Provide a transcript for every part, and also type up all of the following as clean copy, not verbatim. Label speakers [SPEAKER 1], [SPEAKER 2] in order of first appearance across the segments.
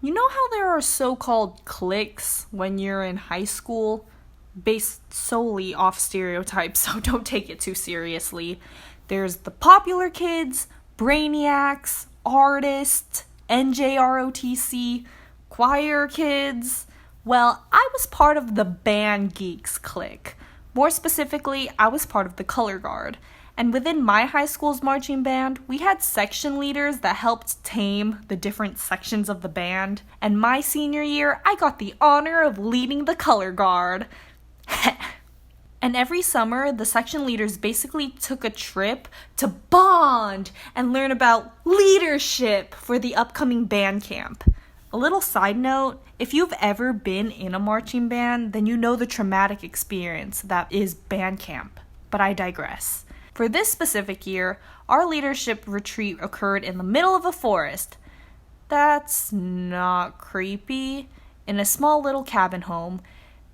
[SPEAKER 1] You know how there are so-called cliques when you're in high school? Based solely off stereotypes, so don't take it too seriously. There's the popular kids, brainiacs, artists, NJROTC, choir kids. Well, I was part of the band geeks clique. More specifically, I was part of the color guard. And within my high school's marching band, we had section leaders that helped tame the different sections of the band. And my senior year, I got the honor of leading the color guard. And every summer, the section leaders basically took a trip to bond and learn about leadership for the upcoming band camp. A little side note, if you've ever been in a marching band, then you know the traumatic experience that is band camp. But I digress. For this specific year, our leadership retreat occurred in the middle of a forest. That's not creepy. In a small little cabin home.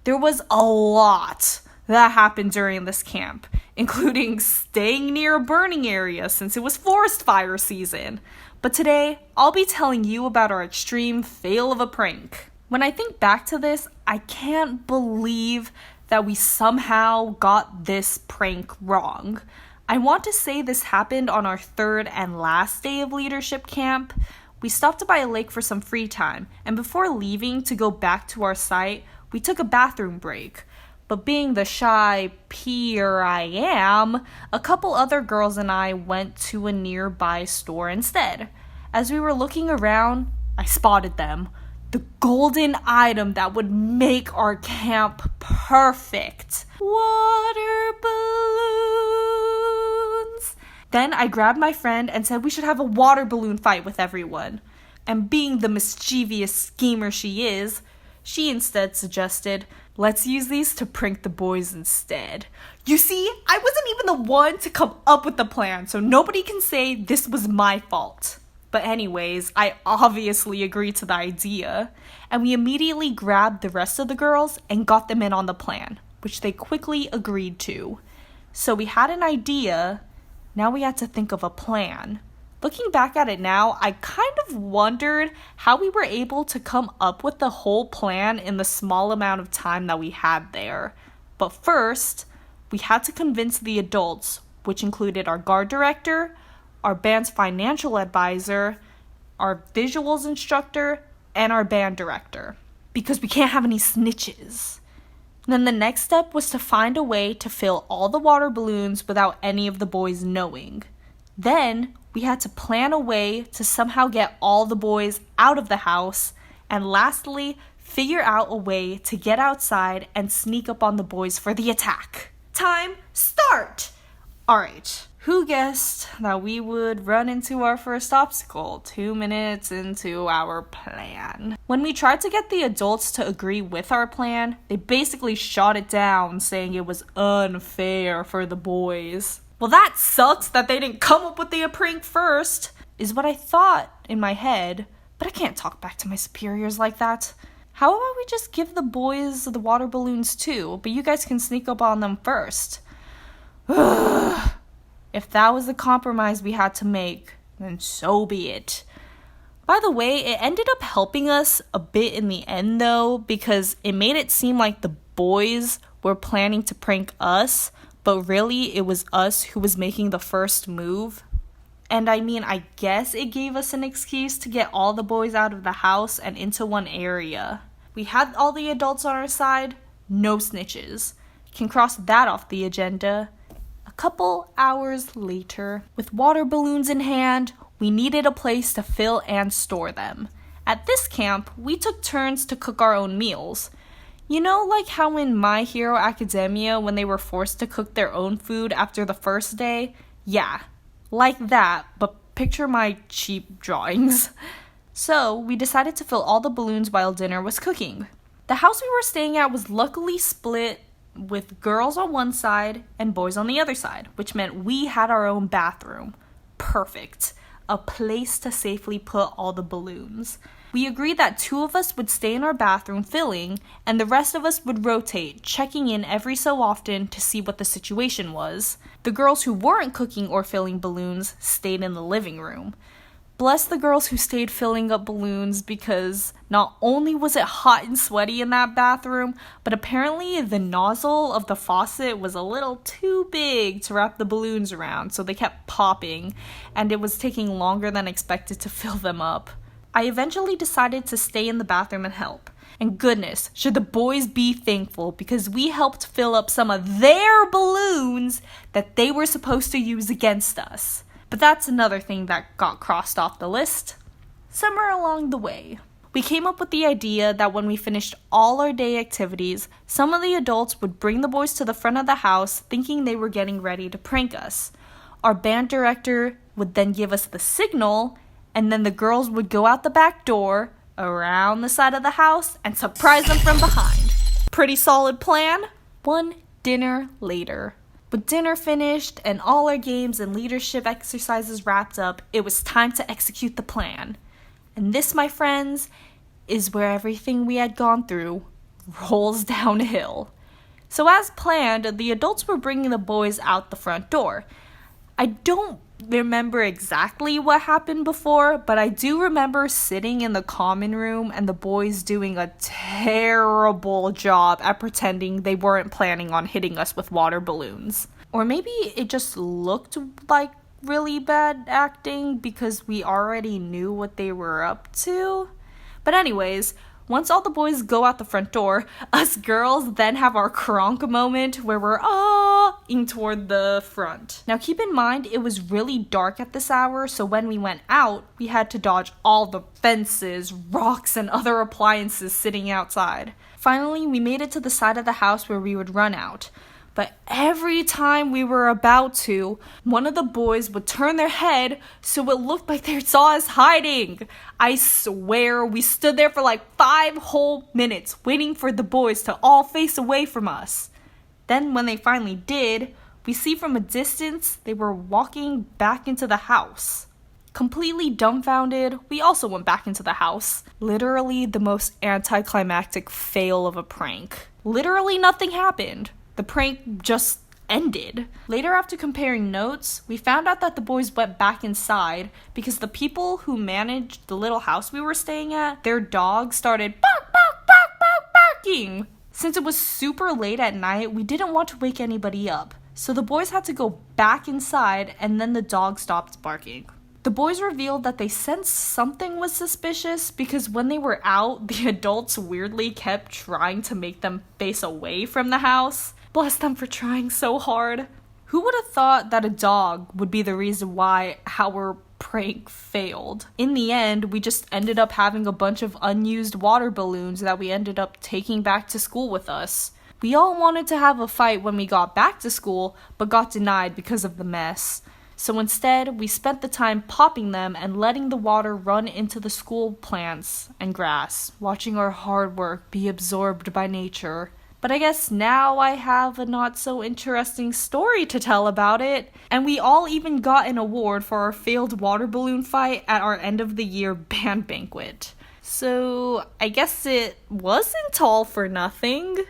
[SPEAKER 1] There was a lot that happened during this camp, including staying near a burning area since it was forest fire season. But today, I'll be telling you about our extreme fail of a prank. When I think back to this, I can't believe that we somehow got this prank wrong. I want to say this happened on our third and last day of leadership camp. We stopped by a lake for some free time, and before leaving to go back to our site, we took a bathroom break. But being the shy peer I am, a couple other girls and I went to a nearby store instead. As we were looking around, I spotted them. The golden item that would make our camp perfect. Water balloons! Then I grabbed my friend and said we should have a water balloon fight with everyone. And being the mischievous schemer she is, she instead suggested, let's use these to prank the boys instead. You see, I wasn't even the one to come up with the plan, so nobody can say this was my fault. But anyways, I obviously agreed to the idea, and we immediately grabbed the rest of the girls and got them in on the plan, which they quickly agreed to. So we had an idea, now we had to think of a plan. Looking back at it now, I kind of wondered how we were able to come up with the whole plan in the small amount of time that we had there. But first, we had to convince the adults, which included our guard director, our band's financial advisor, our visuals instructor, and our band director. Because we can't have any snitches. Then the next step was to find a way to fill all the water balloons without any of the boys knowing. Then, we had to plan a way to somehow get all the boys out of the house, and lastly, figure out a way to get outside and sneak up on the boys for the attack. Time, start! Alright, who guessed that we would run into our first obstacle 2 minutes into our plan? When we tried to get the adults to agree with our plan, they basically shot it down, saying it was unfair for the boys. Well, that sucks that they didn't come up with the prank first, is what I thought in my head. But I can't talk back to my superiors like that. How about we just give the boys the water balloons too, but you guys can sneak up on them first? If that was the compromise we had to make, then so be it. By the way, it ended up helping us a bit in the end though, because it made it seem like the boys were planning to prank us, but really it was us who was making the first move. And I mean, I guess it gave us an excuse to get all the boys out of the house and into one area. We had all the adults on our side, no snitches. Can cross that off the agenda. A couple hours later, with water balloons in hand, we needed a place to fill and store them. At this camp, we took turns to cook our own meals. You know, like how in My Hero Academia, when they were forced to cook their own food after the first day? Yeah, like that, but picture my cheap drawings. So, we decided to fill all the balloons while dinner was cooking. The house we were staying at was luckily split with girls on one side and boys on the other side, which meant we had our own bathroom. Perfect. A place to safely put all the balloons. We agreed that 2 of us would stay in our bathroom filling, and the rest of us would rotate, checking in every so often to see what the situation was. The girls who weren't cooking or filling balloons stayed in the living room. Bless the girls who stayed filling up balloons, because not only was it hot and sweaty in that bathroom, but apparently the nozzle of the faucet was a little too big to wrap the balloons around, so they kept popping, and it was taking longer than expected to fill them up. I eventually decided to stay in the bathroom and help. And goodness, should the boys be thankful, because we helped fill up some of their balloons that they were supposed to use against us. But that's another thing that got crossed off the list. Somewhere along the way, we came up with the idea that when we finished all our day activities, some of the adults would bring the boys to the front of the house thinking they were getting ready to prank us. Our band director would then give us the signal, and then the girls would go out the back door, around the side of the house, and surprise them from behind. Pretty solid plan. One dinner later. With dinner finished and all our games and leadership exercises wrapped up, it was time to execute the plan. And this, my friends, is where everything we had gone through rolls downhill. So as planned, the adults were bringing the boys out the front door. I don't remember exactly what happened before, but I do remember sitting in the common room and the boys doing a terrible job at pretending they weren't planning on hitting us with water balloons. Or maybe it just looked like really bad acting because we already knew what they were up to. But anyways, once all the boys go out the front door, us girls then have our kronk moment where we're in toward the front. Now keep in mind, it was really dark at this hour, so when we went out, we had to dodge all the fences, rocks, and other appliances sitting outside. Finally, we made it to the side of the house where we would run out. But every time we were about to, one of the boys would turn their head so it looked like they saw us hiding. I swear we stood there for like 5 whole minutes waiting for the boys to all face away from us. Then when they finally did, we see from a distance they were walking back into the house. Completely dumbfounded, we also went back into the house. Literally the most anticlimactic fail of a prank. Literally nothing happened. The prank just ended. Later, after comparing notes, we found out that the boys went back inside because the people who managed the little house we were staying at, their dog started barking. Since it was super late at night, we didn't want to wake anybody up. So the boys had to go back inside, and then the dog stopped barking. The boys revealed that they sensed something was suspicious because when they were out, the adults weirdly kept trying to make them face away from the house. Bless them for trying so hard. Who would have thought that a dog would be the reason why our prank failed? In the end, we just ended up having a bunch of unused water balloons that we ended up taking back to school with us. We all wanted to have a fight when we got back to school, but got denied because of the mess. So instead, we spent the time popping them and letting the water run into the school plants and grass, watching our hard work be absorbed by nature. But I guess now I have a not so interesting story to tell about it. And we all even got an award for our failed water balloon fight at our end of the year band banquet. So I guess it wasn't all for nothing.